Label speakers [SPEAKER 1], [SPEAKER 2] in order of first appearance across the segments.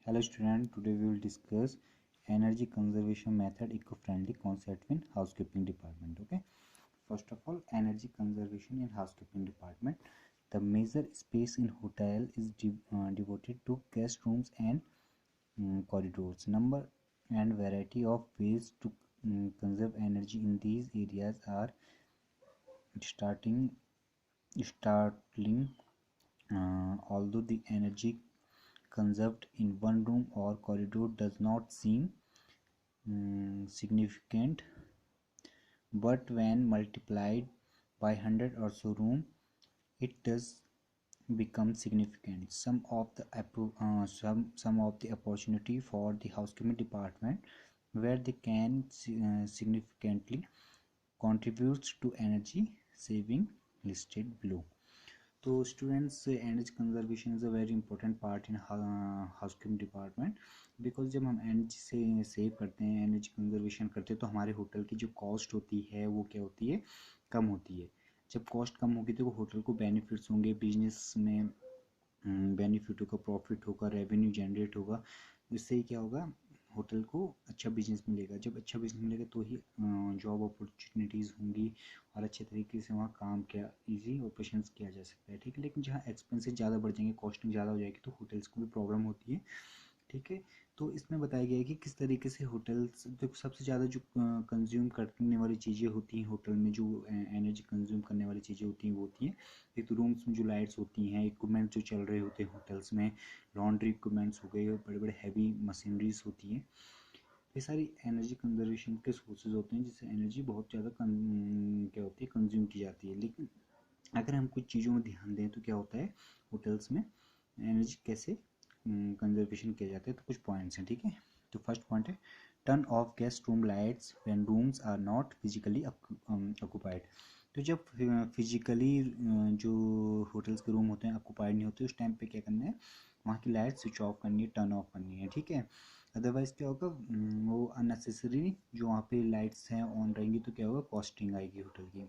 [SPEAKER 1] Hello student, today we will discuss energy conservation method eco-friendly concept in housekeeping department. Okay, first of all, energy conservation in housekeeping department. The major space in hotel is devoted to guest rooms and corridors. Number and variety of ways to conserve energy in these areas are starting startling. Although the energy conserved in one room or corridor does not seem significant, but when multiplied by 100 or so room, it does become significant. Some of the opportunity for the housekeeping department where they can significantly contributes to energy saving listed below. तो students, energy conservation is a very important part in housekeeping department, because जब हम energy से save करते हैं, energy conservation करते हैं, तो हमारे होटल की जो कॉस्ट होती है वो क्या होती है, कम होती है. जब कॉस्ट कम होगी तो होटल को बेनिफिट्स होंगे, बिजनेस में बेनिफिट होगा, प्रॉफिट होगा, रेवेन्यू जनरेट होगा. इससे ही क्या होगा, होटल को अच्छा बिजनेस मिलेगा. जब अच्छा बिजनेस मिलेगा तो ही जॉब अपॉर्चुनिटीज़ होंगी और अच्छे तरीके से वहाँ काम किया, इजी ऑपरेशंस किया जा सकता है. ठीक है, लेकिन जहाँ एक्सपेंसेस ज़्यादा बढ़ जाएंगे, कॉस्टिंग ज़्यादा हो जाएगी, तो होटल्स को भी प्रॉब्लम होती है. ठीक है, तो इसमें बताया गया है कि किस तरीके से होटल्स, जो सबसे ज़्यादा जो कंज्यूम करने वाली चीज़ें होती हैं होटल में, जो एनर्जी कंज्यूम करने वाली चीज़ें होती हैं वो होती हैं, एक तो रूम्स में जो लाइट्स होती हैं, इक्विपमेंट जो चल रहे होते हैं होटल्स में, लॉन्ड्री इक्विपमेंट्स हो गए, बड़े बड़े हैवी मशीनरीज होती हैं. ये सारी एनर्जी कंजर्वेशन के सोर्सेज होते हैं जिससे एनर्जी बहुत ज़्यादा क्या होती है, कंज्यूम की जाती है. लेकिन अगर हम कुछ चीज़ों में ध्यान दें तो क्या होता है, होटल्स में एनर्जी कैसे कंजर्वेशन किया जाता है. तो कुछ पॉइंट्स हैं. ठीक है, तो फर्स्ट पॉइंट है turn off guest room lights when rooms are not physically occupied. तो जब फिजिकली जो होटल्स के रूम होते हैं ऑक्यूपाइड नहीं होते, उस टाइम पे क्या करना है, वहाँ की लाइट स्विच ऑफ करनी है, टर्न ऑफ करनी है. ठीक है, अदरवाइज़ क्या होगा, वो अननेसेसरी जो वहाँ पे लाइट्स हैं ऑन रहेंगी तो क्या होगा, कॉस्टिंग आएगी होटल की.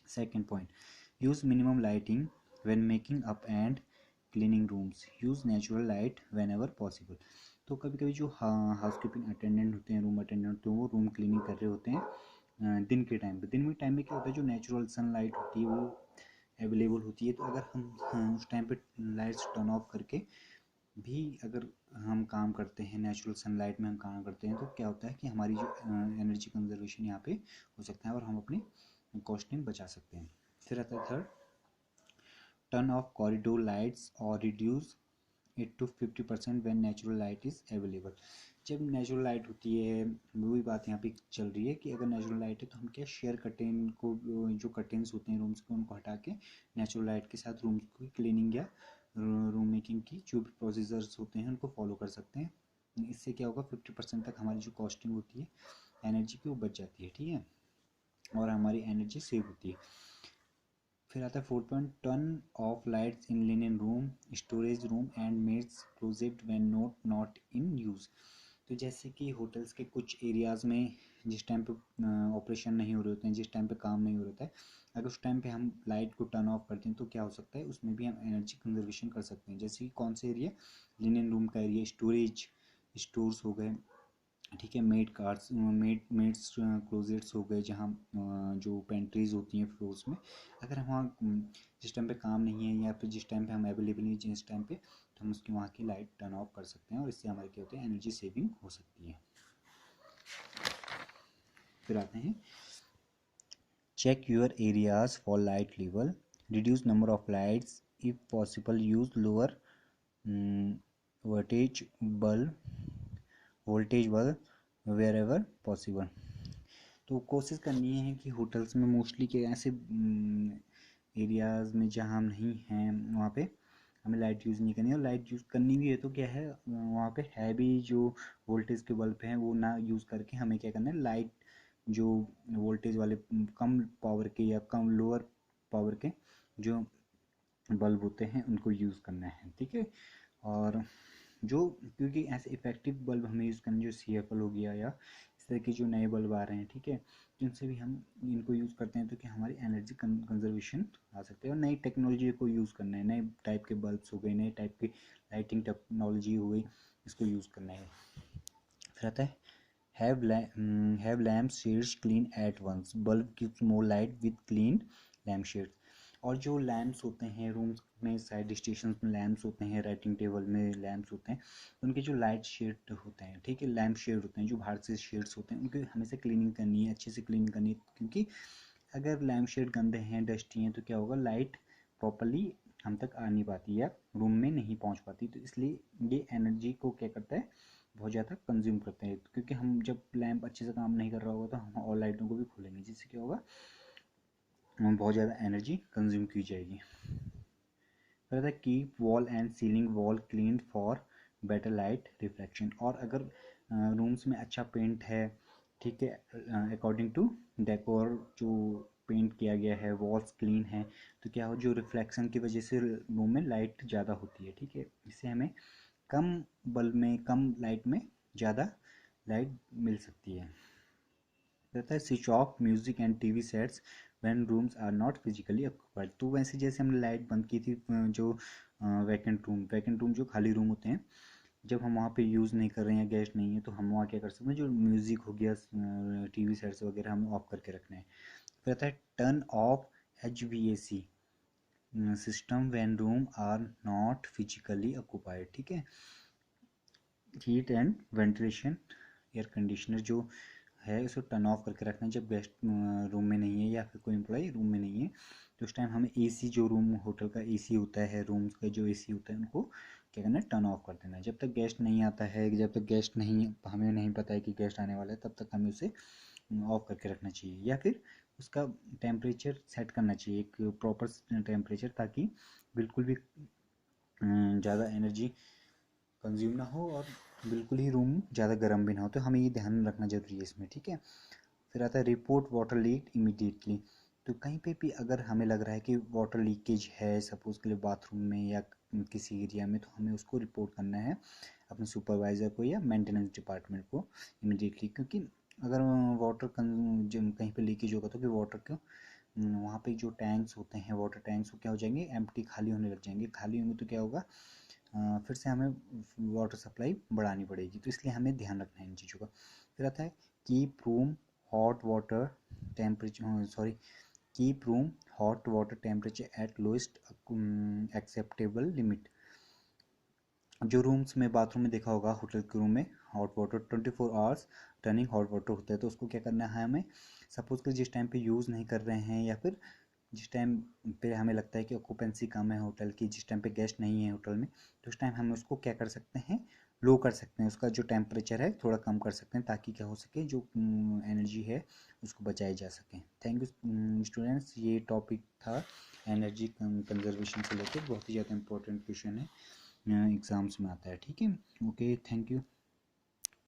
[SPEAKER 1] Second point, use minimum lighting when making up and cleaning rooms. Use natural light when ever possible. तो कभी कभी जो हाउसकीपिंग अटेंडेंट होते हैं, रूम अटेंडेंट, तो वो रूम क्लीनिंग कर रहे होते हैं दिन के टाइम पे. दिन के टाइम में क्या होता है, जो नेचुरल सनलाइट होती है वो अवेलेबल होती है. तो अगर हम उस टाइम पे लाइट्स टर्न ऑफ करके भी अगर हम काम करते हैं, नेचुरल सनलाइट में हम काम करते हैं, तो क्या होता है कि हमारी जो एनर्जी कंजर्वेशन यहाँ पे हो सकता है और हम अपनी कॉस्टिंग बचा सकते हैं. फिर आता है third, turn off corridor lights और reduce it to 50% when natural light is available. जब नेचुरल लाइट होती है, वही बात यहाँ पे चल रही है कि अगर नेचुरल लाइट है तो हम क्या शेयर कर्टेन को, जो कर्टेन्स होते हैं रूम्स के, उनको हटा के नेचुरल लाइट के साथ रूम्स की क्लीनिंग या रूम मेकिंग की जो भी प्रोसीजर्स होते हैं उनको फॉलो कर सकते हैं. इससे क्या होगा, 50% तक हमारी जो कॉस्टिंग होती है एनर्जी की वो बच जाती है. ठीक है, और हमारी एनर्जी सेव होती है. फिर आता है fourth point, turn off lights in linen room, storage room and maids closet when not in use. तो जैसे कि होटल्स के कुछ एरियाज़ में जिस टाइम पे ऑपरेशन नहीं हो रहे होते हैं, जिस टाइम पे काम नहीं हो रहा है, अगर उस टाइम पे हम लाइट को टर्न ऑफ करते हैं तो क्या हो सकता है, उसमें भी हम एनर्जी कंजर्वेशन कर सकते हैं. जैसे कि कौन से एरिया, लिनन रूम का एरिया, स्टोरेज स्टोर्स हो गए. ठीक है, मेड्स क्लोजेट्स हो गए, जहाँ जो पेंट्रीज होती हैं फ्लोर्स में, अगर हम वहाँ जिस टाइम पे काम नहीं है या फिर जिस टाइम पे हम अवेलेबल नहीं है जिस टाइम पे, तो हम उसकी वहाँ की लाइट टर्न ऑफ कर सकते हैं और इससे हमारी क्या होती है, एनर्जी सेविंग हो सकती है. फिर आते हैं, check your areas for light level, reduce number of lights if possible, use lower voltage bulb wherever possible. तो कोशिश करनी है कि होटल्स में मोस्टली के ऐसे एरियाज़ में जहाँ हम नहीं हैं वहाँ पे हमें लाइट यूज़ नहीं करनी है. और लाइट यूज़ करनी भी है तो क्या है, वहाँ पे हैवी जो वोल्टेज के बल्ब हैं वो ना यूज़ करके हमें क्या करना है, लाइट जो वोल्टेज वाले कम पावर के या कम लोअर पावर के जो बल्ब होते हैं उनको यूज़ करना है. ठीक है, और जो क्योंकि ऐसे इफ़ेक्टिव बल्ब हमें यूज़ करना, जो CFL हो गया या इस तरह के जो नए बल्ब आ रहे हैं, ठीक है, जिनसे भी हम इनको यूज़ करते हैं तो कि हमारी एनर्जी कंजर्वेशन आ सकती है. और नई टेक्नोलॉजी को यूज़ करना है, नए टाइप के बल्ब्स हो गए, नए टाइप की लाइटिंग टेक्नोलॉजी हो गई, इसको यूज़ करना है। फिर आता है have lamp shades clean at once, bulb gives more light with clean lamp shades। और जो लैम्प्स होते हैं रूम्स में, साइड स्टेशन में लैम्प्स होते हैं, राइटिंग टेबल में लैम्प्स होते हैं, उनके जो लाइट शेड होते हैं, ठीक है, लैम्प शेड होते हैं जो बाहर से शेड्स होते हैं, उनकी हमेशा क्लीनिंग करनी है, अच्छे से क्लीन करनी है, क्योंकि अगर लैम्प शेड गंदे हैं, डस्टी हैं, तो क्या होगा, लाइट प्रॉपरली हम तक आ नहीं पाती या रूम में नहीं पहुंच पाती। तो इसलिए ये एनर्जी को क्या करता है, बहुत ज़्यादा कंज्यूम करते हैं, क्योंकि हम जब लैंप अच्छे से काम नहीं कर रहा होगा तो हम और लाइटों को भी खोलेंगे, जिससे क्या होगा, हमें बहुत ज़्यादा एनर्जी कंज्यूम की जाएगी। फिर keep wall and ceiling wall clean for better light reflection. और अगर रूम्स में अच्छा पेंट है, ठीक है, अकॉर्डिंग टू डेकोर जो पेंट किया गया है, वॉल्स क्लीन है, तो क्या हो, जो रिफ्लेक्शन की वजह से रूम में लाइट ज़्यादा होती है, ठीक है, इससे हमें कम बल्ब में, कम लाइट में ज़्यादा लाइट मिल सकती है। रहता है switch off music and TV sets when rooms are not physically occupied. तो वैसे जैसे हमने लाइट बंद की थी, जो वैकेंट रूम जो खाली रूम होते हैं, जब हम वहाँ पे यूज़ नहीं कर रहे हैं, गेस्ट नहीं है, तो हम वहाँ क्या कर सकते हैं, जो म्यूज़िक हो गया, टीवी सेट्स वगैरह हमें ऑफ करके रखना है। फिर आता है turn off HVAC system when room are not physically occupied, ठीक है। Heat and ventilation air conditioner जो है उसको टर्न ऑफ करके रखना है जब गेस्ट रूम में नहीं है या फिर कोई एम्प्लॉई रूम में नहीं है। तो उस टाइम हमें एसी, जो रूम होटल का एसी होता है, रूम्स का जो एसी होता है, उनको क्या करना है, टर्न ऑफ कर देना है। जब तक गेस्ट नहीं आता है, जब तक गेस्ट नहीं, हमें नहीं पता है कि गेस्ट आने वाला है, तब तक हमें उसे ऑफ करके रखना चाहिए, या फिर उसका टेम्परेचर सेट करना चाहिए, एक प्रॉपर टेम्परेचर, ताकि बिल्कुल भी ज़्यादा एनर्जी कंज्यूम ना हो और बिल्कुल ही रूम ज़्यादा गर्म भी ना हो। तो हमें ये ध्यान रखना जरूरी है इसमें, ठीक है। फिर आता है रिपोर्ट वाटर लीक इमीडिएटली। तो कहीं पे भी अगर हमें लग रहा है कि वाटर लीकेज है, सपोज के लिए बाथरूम में या किसी एरिया में, तो हमें उसको रिपोर्ट करना है अपने सुपरवाइज़र को या मेंटेनेंस डिपार्टमेंट को इमीडिएटली। क्योंकि अगर वाटर कहीं पे लीकेज होगा तो फिर वाटर क्यों, वहाँ पे जो टैंक्स होते हैं, वाटर टैंक्स, वो क्या हो जाएंगे, एम्प्टी, खाली होने लग जाएंगे। खाली होंगे तो क्या होगा, फिर से हमें वाटर सप्लाई बढ़ानी पड़ेगी। तो इसलिए हमें ध्यान रखना है इन चीज़ों का। फिर आता है keep room hot water temperature, sorry, keep room hot water temperature at lowest acceptable limit. जो रूम्स में, बाथरूम में देखा होगा, होटल के रूम में hot water 24 hours running hot water होता है। तो उसको क्या करना है हमें, सपोज कि जिस टाइम पे यूज़ नहीं कर रहे हैं, या फिर जिस टाइम पे हमें लगता है कि ऑक्यूपेंसी कम है होटल की, जिस टाइम पे गेस्ट नहीं है होटल में, तो उस टाइम हम उसको क्या कर सकते हैं, लो कर सकते हैं, उसका जो टेम्परेचर है थोड़ा कम कर सकते हैं, ताकि क्या हो सके, जो एनर्जी है उसको बचाई जा सके। थैंक यू स्टूडेंट्स, ये टॉपिक था एनर्जी कंजर्वेशन से लेकर, बहुत ही ज़्यादा इंपॉर्टेंट क्वेश्चन है, एग्ज़ाम्स में आता है, ठीक है। Okay, thank you.